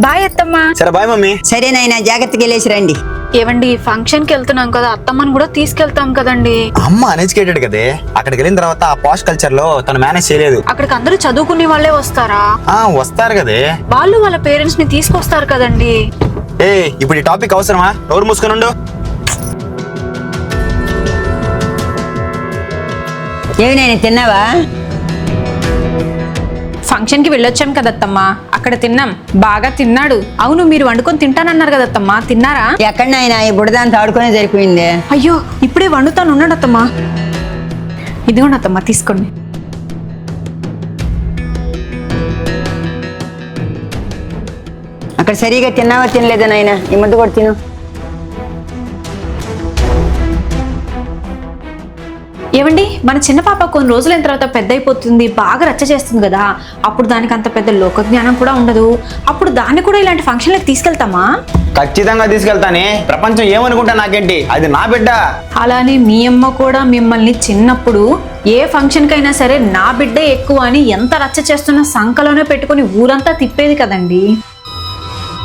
Bye అత్తమ్మ. సరే bye mummy. సరే నాయనా, జాగ్రత్తగా వెళ్ళేసి రండి. ఏవండి ఫంక్షన్ కి వెళ్తున్నాం కదా, అత్తమ్మని కూడా తీసుకెళ్తాం కదండి. అమ్మ అన్ఎడ్యుకేటెడ్ కదే, అక్కడికి వెళ్ళిన తర్వాత ఆ పాష్ కల్చర్ లో తను మేనేజ్ చేయలేదు. అక్కడికి అందరూ చదువుకునే వాళ్ళే వస్తారా? వస్తారు కదే. వాళ్ళు వాళ్ళ పేరెంట్స్ ని తీసుకొస్తారు కదండి. ఇప్పుడు ఈ టాపిక్ అవసరమా? నోరు మూసుకొని ఉండు. ఏమి నాయనా, తిన్నావా? ఫంక్షన్ కి వెళ్ళొచ్చాం కదత్తమ్మా, అక్కడ తిన్నాం. బాగా తిన్నాడు. అవును, మీరు వండుకొని తింటానన్నారు కదత్తమ్మా, తిన్నారా? ఎక్కడ నాయనా, ఈ బుడదాంతా ఆడుకునే సరిపోయింది. అయ్యో, ఇప్పుడే వండుతాను, ఉన్నాడు అత్తమ్మా. ఇదిగోండి అత్తమ్మా, తీసుకోండి. అక్కడ సరిగా తిన్నావా తినలేదా నాయనా? ఈ ముద్ద కూడా తిను. ఏమండి, మన చిన్న పాప కొన్ని రోజులైన తర్వాత పెద్ద అయిపోతుంది, బాగా రచ్చ చేస్తుంది కదా, అప్పుడు దానికి అంత పెద్ద లోక జ్ఞానం కూడా ఉండదు. అప్పుడు దాన్ని కూడా ఇలాంటి ఫంక్షన్లకు తీసుకెళ్తామా? ఖచ్చితంగా తీసుకెళ్తానే. ప్రపంచం ఏమనుకుంటా నాకేంటి, అది నా బిడ్డ. అలానే మీ అమ్మ కూడా మిమ్మల్ని చిన్నప్పుడు ఏ ఫంక్షన్ కైనా సరే నా బిడ్డే ఎక్కువ అని ఎంత రచ్చ చేస్తున్న సంకలోనే పెట్టుకుని ఊరంతా తిప్పేది కదండి.